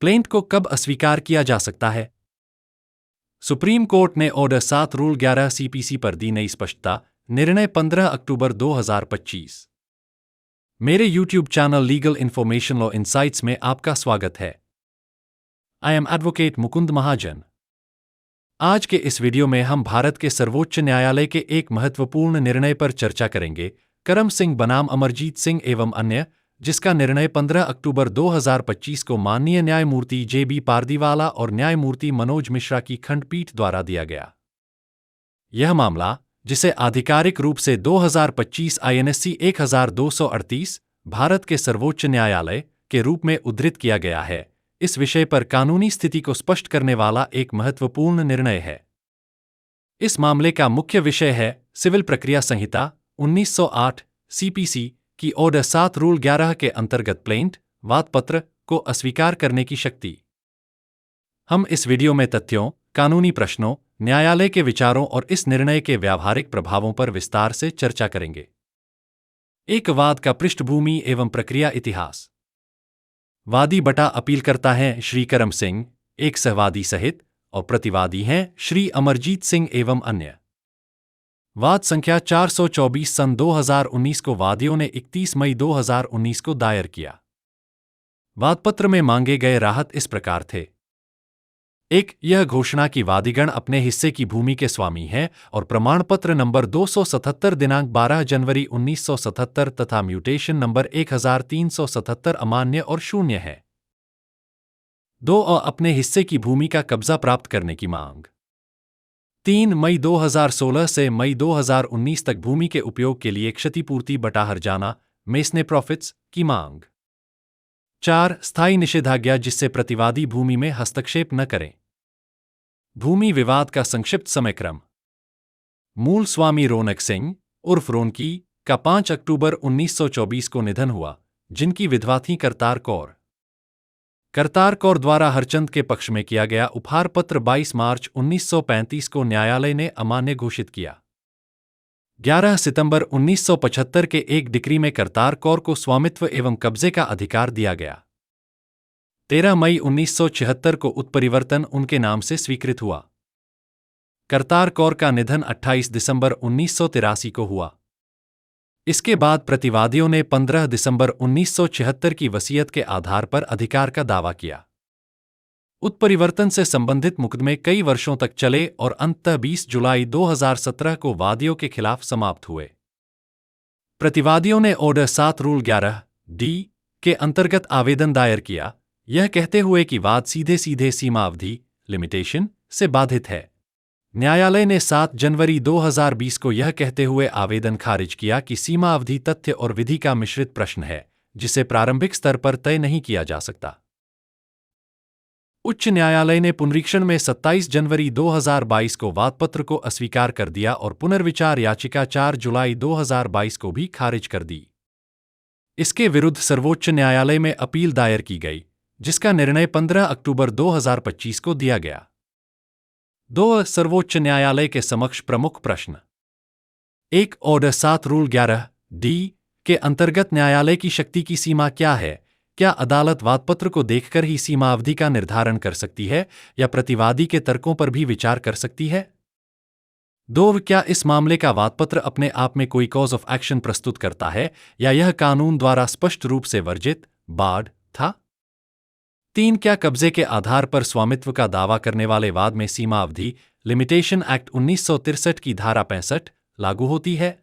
Plaint को कब अस्वीकार किया जा सकता है? सुप्रीम कोर्ट ने ऑर्डर 7 रूल 11 सीपीसी पर दी नई स्पष्टता। निर्णय 15 अक्टूबर 2025। मेरे YouTube channel legal information law insights में आपका स्वागत है। आई एम एडवोकेट मुकुंद महाजन। आज के इस वीडियो में हम भारत के सर्वोच्च न्यायालय के एक महत्वपूर्ण निर्णय पर चर्चा करेंगे, करम सिंह बनाम अमरजीत सिंह एवं अन्य, जिसका निर्णय 15 अक्टूबर 2025 को माननीय न्यायमूर्ति जे.बी. पारदीवाला और न्यायमूर्ति मनोज मिश्रा की खंडपीठ द्वारा दिया गया। यह मामला, जिसे आधिकारिक रूप से 2025 INSC 1238 भारत के सर्वोच्च न्यायालय के रूप में उद्धृत किया गया है, इस विषय पर कानूनी स्थिति को स्पष्ट करने वाला एक महत्वपूर्ण निर्णय है। इस मामले का मुख्य विषय है सिविल प्रक्रिया संहिता 1908 CPC की ऑर्डर 7 रूल 11 के अंतर्गत प्लेंट वादपत्र को अस्वीकार करने की शक्ति। हम इस वीडियो में तथ्यों, कानूनी प्रश्नों, न्यायालय के विचारों और इस निर्णय के व्यावहारिक प्रभावों पर विस्तार से चर्चा करेंगे। एक वाद का पृष्ठभूमि एवं प्रक्रिया इतिहास। वादी बटा अपील करता है श्री करम सिंह, एक सहवादी सहित, और प्रतिवादी हैं श्री अमरजीत सिंह एवं अन्य। वाद संख्या 424 सन 2019 को वादियों ने 31 मई 2019 को दायर किया। वादपत्र में मांगे गए राहत इस प्रकार थे। 1. यह घोषणा कि वादीगण अपने हिस्से की भूमि के स्वामी हैं और प्रमाण पत्र नंबर 277 दिनांक 12 जनवरी 1977 तथा म्यूटेशन नंबर 1377 अमान्य और शून्य है। 2. अपने हिस्से की भूमि का कब्जा प्राप्त करने की मांग। 3 मई 2016 से मई 2019 तक भूमि के उपयोग के लिए क्षतिपूर्ति बटा हर्जाना मेसने प्रॉफिट्स की मांग। 4. स्थायी निषेधाज्ञा जिससे प्रतिवादी भूमि में हस्तक्षेप न करें। भूमि विवाद का संक्षिप्त समयक्रम। मूल स्वामी रौनक सिंह उर्फ रोनकी का 5 अक्टूबर 1924 को निधन हुआ, जिनकी विधवा थी करतार कौर। करतार कौर द्वारा हरचंद के पक्ष में किया गया उपहार पत्र 22 मार्च 1935 को न्यायालय ने अमान्य घोषित किया। 11 सितंबर 1975 के एक डिक्री में करतार कौर को स्वामित्व एवं कब्जे का अधिकार दिया गया। 13 मई 1976 को उत्परिवर्तन उनके नाम से स्वीकृत हुआ। करतार कौर का निधन 28 दिसंबर 1983 को हुआ। इसके बाद प्रतिवादियों ने 15 दिसंबर 1976 की वसीयत के आधार पर अधिकार का दावा किया। उत्परिवर्तन से संबंधित मुकदमे कई वर्षों तक चले और अंततः 20 जुलाई 2017 को वादियों के खिलाफ समाप्त हुए। प्रतिवादियों ने ऑर्डर 7 रूल 11 D के अंतर्गत आवेदन दायर किया, यह कहते हुए कि वाद सीधे सीधे सीमा अवधि लिमिटेशन से बाधित है। न्यायालय ने 7 जनवरी 2020 को यह कहते हुए आवेदन खारिज किया कि सीमा अवधि तथ्य और विधि का मिश्रित प्रश्न है, जिसे प्रारंभिक स्तर पर तय नहीं किया जा सकता। उच्च न्यायालय ने पुनरीक्षण में 27 जनवरी 2022 को वादपत्र को अस्वीकार कर दिया और पुनर्विचार याचिका 4 जुलाई 2022 को भी खारिज कर दी। इसके विरुद्ध सर्वोच्च न्यायालय में अपील दायर की गई, जिसका निर्णय 15 अक्टूबर 2025 को दिया गया। 2. सर्वोच्च न्यायालय के समक्ष प्रमुख प्रश्न। 1. ऑर्डर 7 रूल 11 D के अंतर्गत न्यायालय की शक्ति की सीमा क्या है? क्या अदालत वादपत्र को देखकर ही सीमा अवधि का निर्धारण कर सकती है या प्रतिवादी के तर्कों पर भी विचार कर सकती है? 2. क्या इस मामले का वादपत्र अपने आप में कोई कॉज ऑफ एक्शन प्रस्तुत करता है या यह कानून द्वारा स्पष्ट रूप से वर्जित बार्ड था? 3. क्या कब्जे के आधार पर स्वामित्व का दावा करने वाले वाद में सीमा अवधि लिमिटेशन एक्ट 1963 की धारा 65 लागू होती है?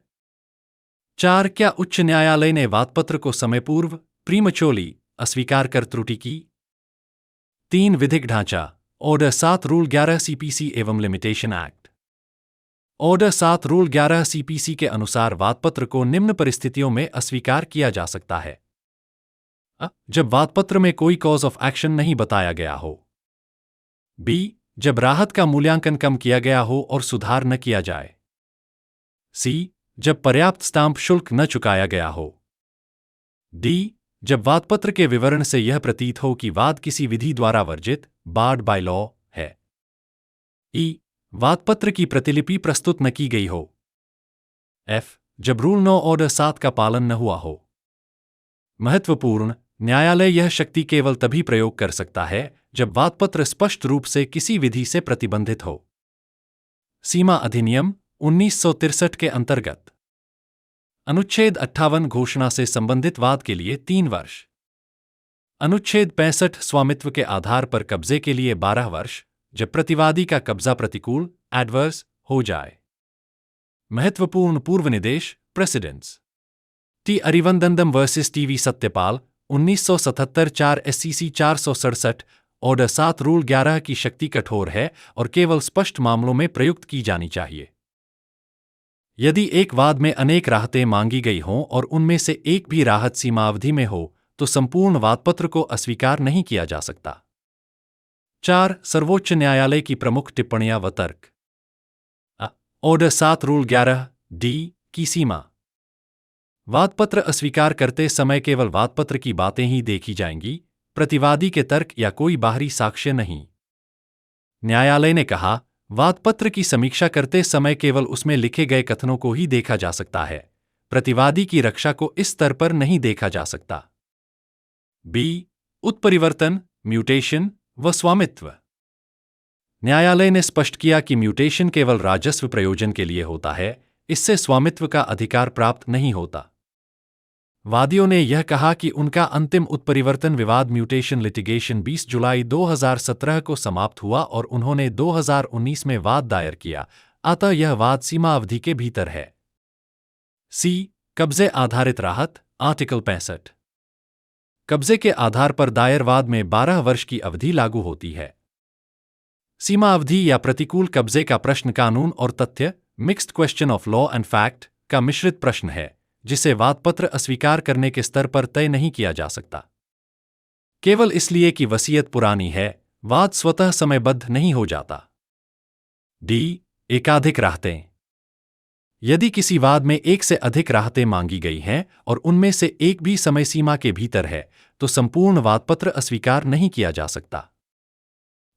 4. क्या उच्च न्यायालय ने वादपत्र को समयपूर्व प्रीमचोरली अस्वीकार कर त्रुटि की? 3. विधिक ढांचा। ऑर्डर 7 रूल 11 CPC एवं limitation act. Order 7 rule 11 CPC के अनुसार वादपत्र को निम्न परिस्थितियों में अस्वीकार किया जा सकता है। जब वादपत्र में कोई कॉज ऑफ एक्शन नहीं बताया गया हो। B. जब राहत का मूल्यांकन कम किया गया हो और सुधार न किया जाए। C. जब पर्याप्त स्टाम्प शुल्क न चुकाया गया हो। D. जब वादपत्र के विवरण से यह प्रतीत हो कि वाद किसी विधि द्वारा वर्जित बार्ड बाय लॉ है। E. वादपत्र की प्रतिलिपि प्रस्तुत न की गई हो। F. जब रूल 9 ऑर्डर 7 का पालन न हुआ हो। महत्वपूर्ण न्यायालय यह शक्ति केवल तभी प्रयोग कर सकता है जब वादपत्र स्पष्ट रूप से किसी विधि से प्रतिबंधित हो। सीमा अधिनियम 1963 के अंतर्गत अनुच्छेद 58 घोषणा से संबंधित वाद के लिए 3 वर्ष। अनुच्छेद 65 स्वामित्व के आधार पर कब्जे के लिए 12 वर्ष, जब प्रतिवादी का कब्जा प्रतिकूल एडवर्स हो जाए। महत्वपूर्ण पूर्व निर्देश precedents. T Arivandandam versus TV Satyapal 1977 4 SCC 467 order 7 rule 11 की शक्ति कठोर है और केवल स्पष्ट मामलों में प्रयुक्त की जानी चाहिए। यदि एक वाद में अनेक राहतें मांगी गई हों और उनमें से एक भी राहत सीमावधि में हो तो संपूर्ण वादपत्र को अस्वीकार नहीं किया जा सकता। 4 सर्वोच्च न्यायालय की प्रमुख टिप्पणियां व तर्क। ऑर्डर 7 रूल 11 D की सीमा। वादपत्र अस्वीकार करते समय केवल वादपत्र की बातें ही देखी जाएंगी, प्रतिवादी के तर्क या कोई बाहरी साक्ष्य नहीं। न्यायालय ने कहा, वादपत्र की समीक्षा करते समय केवल उसमें लिखे गए कथनों को ही देखा जा सकता है, प्रतिवादी की रक्षा को इस स्तर पर नहीं देखा जा सकता। B उत्परिवर्तन, म्यूटेशन व स्वामित्व। न्यायालय ने स्पष्ट किया कि म्यूटेशन केवल राजस्व प्रयोजन के लिए होता है, इससे स्वामित्व का अधिकार प्राप्त नहीं होता। वादियों ने यह कहा कि उनका अंतिम उत्परिवर्तन विवाद म्यूटेशन लिटिगेशन 20 जुलाई 2017 को समाप्त हुआ और उन्होंने 2019 में वाद दायर किया, अतः यह वाद सीमा अवधि के भीतर है। C कब्जे आधारित राहत, आर्टिकल 65। कब्जे के आधार पर दायर वाद में 12 वर्ष की अवधि लागू होती है। सीमा अवधि या प्रतिकूल कब्जे का प्रश्न कानून और तथ्य, mixed question of law and fact का मिश्रित प्रश्न है, जिसे वादपत्र अस्वीकार करने के स्तर पर तय नहीं किया जा सकता। केवल इसलिए कि वसीयत पुरानी है, वाद स्वतः समयबद्ध नहीं हो जाता। D एकाधिक राहतें। यदि किसी वाद में एक से अधिक राहतें मांगी गई हैं और उनमें से एक भी समय सीमा के भीतर है, तो संपूर्ण वादपत्र अस्वीकार नहीं किया जा सकता।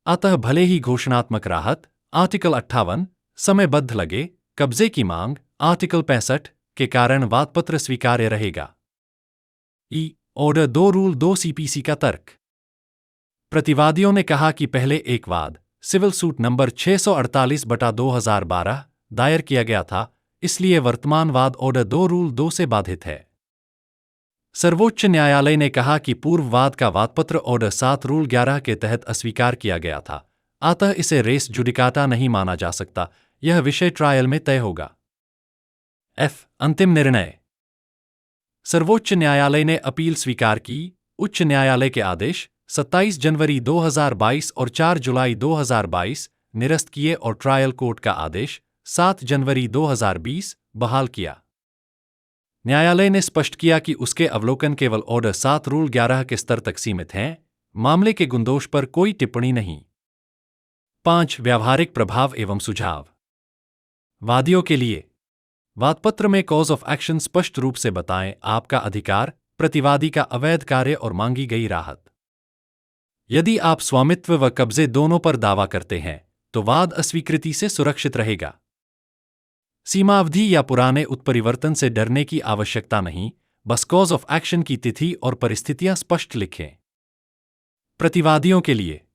अतः भले ही घोषणात्मक राहत, आर्टिकल 58, समयबद्ध लगे, कब्जे की मांग, आर्टिकल 65 के कारण वादपत्र स्वीकार्य रहेगा। E ऑर्डर 2 रूल 2 CPC का तर्क। प्रतिवादियों ने कहा कि पहले एक वाद, सिविल सूट नंबर 648/2012 दायर किया गया था, इसलिए वर्तमान वाद ऑर्डर 2 रूल 2 से बाधित है। सर्वोच्च न्यायालय ने कहा कि पूर्व वाद का वादपत्र ऑर्डर 7 रूल 11 के तहत अस्वीकार किया गया था, अतः इसे रेस जुडिकाटा नहीं माना जा सकता, यह विषय ट्रायल में तय होगा। F अंतिम निर्णय। सर्वोच्च न्यायालय ने अपील स्वीकार की, उच्च न्यायालय के आदेश 27 जनवरी 2022 और 4 जुलाई 2022 निरस्त किए और ट्रायल कोर्ट का आदेश 7 जनवरी 2020 बहाल किया। न्यायालय ने स्पष्ट किया कि उसके अवलोकन केवल ऑर्डर 7 रूल 11 के स्तर तक सीमित हैं, मामले के गुंदोष पर कोई टिप्पणी नहीं। 5 व्यावहारिक प्रभाव एवं सुझाव। वादियों के लिए वादपत्र में कॉज ऑफ एक्शन स्पष्ट रूप से बताएं, आपका अधिकार, प्रतिवादी का अवैध कार्य और मांगी गई राहत। यदि आप स्वामित्व व कब्जे दोनों पर दावा करते हैं, तो वाद अस्वीकृति से सुरक्षित रहेगा। सीमावधि या पुराने उत्परिवर्तन से डरने की आवश्यकता नहीं, बस कॉज ऑफ एक्शन की तिथि और परिस्थितियां स्पष्ट लिखें। प्रतिवादियों के लिए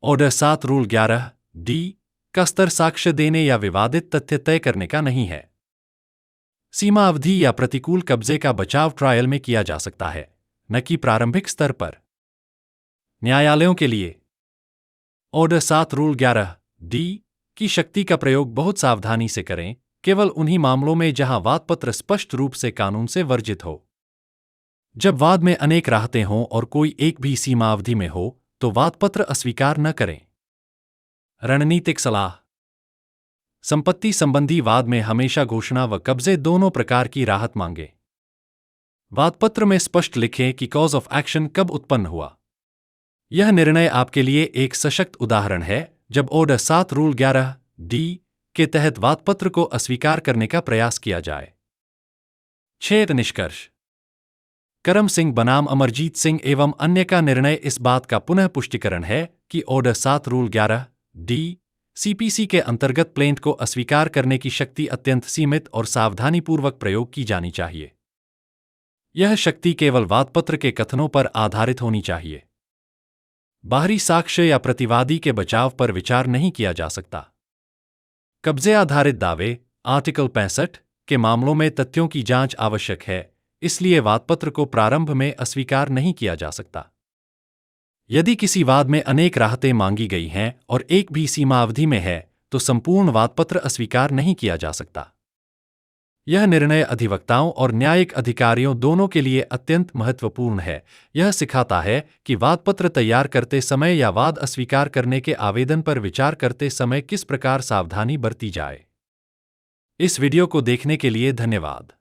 ऑर्डर 7 रूल 11 D का स्तर साक्ष्य देने या विवादित तथ्य तय करने का नहीं है। सीमा अवधि या प्रतिकूल कब्जे का बचाव ट्रायल में किया जा सकता है, न कि प्रारंभिक स्तर पर। न्यायालयों के लिए ऑर्डर 7 रूल 11 D की शक्ति का प्रयोग बहुत सावधानी से करें, केवल उन्हीं मामलों में जहां वादपत्र स्पष्ट रूप से कानून से वर्जित हो। जब वाद में अनेक राहतें हों और कोई एक भी सीमावधि में हो, तो वादपत्र अस्वीकार न करें। रणनीतिक सलाह। संपत्ति संबंधी वाद में हमेशा घोषणा व कब्जे दोनों प्रकार की राहत मांगे। वादपत्र में स्पष्ट लिखें कि कॉज ऑफ एक्शन कब उत्पन्न हुआ। यह निर्णय आपके लिए एक सशक्त उदाहरण है जब ऑर्डर 7 रूल 11 D के तहत वादपत्र को अस्वीकार करने का प्रयास किया जाए। 6 निष्कर्ष। करम सिंह बनाम अमरजीत सिंह एवं अन्य का निर्णय इस बात का पुनः पुष्टिकरण है कि ऑर्डर 7 रूल 11 D CPC के अंतर्गत प्लेंट को अस्वीकार करने की शक्ति अत्यंत सीमित और सावधानीपूर्वक प्रयोग की जानी चाहिए। यह शक्ति केवल वादपत्र के कथनों पर आधारित होनी चाहिए। बाहरी साक्ष्य या प्रतिवादी के बचाव पर विचार नहीं किया जा सकता। कब्जे आधारित दावे आर्टिकल 65 के मामलों में तथ्यों की जांच आवश्यक है, इसलिए वादपत्र को प्रारंभ में अस्वीकार नहीं किया जा सकता। यदि किसी वाद में अनेक राहतें मांगी गई हैं और एक भी सीमाअवधि में है, तो संपूर्ण वादपत्र अस्वीकार नहीं किया जा सकता। यह निर्णय अधिवक्ताओं और न्यायिक अधिकारियों दोनों के लिए अत्यंत महत्वपूर्ण है। यह सिखाता है कि वादपत्र तैयार करते समय या वाद अस्वीकार करने के आवेदन पर विचार करते समय किस प्रकार सावधानी बरती जाए। इस वीडियो को देखने के लिए धन्यवाद।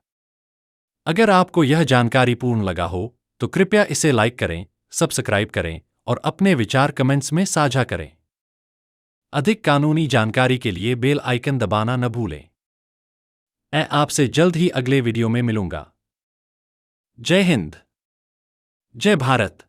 अगर आपको यह जानकारी पूर्ण लगा हो, तो कृपया इसे लाइक करें, सब्सक्राइब करें और अपने विचार कमेंट्स में साझा करें। अधिक कानूनी जानकारी के लिए बेल आइकन दबाना न भूलें। मैं आपसे जल्द ही अगले वीडियो में मिलूंगा। जय हिंद, जय भारत।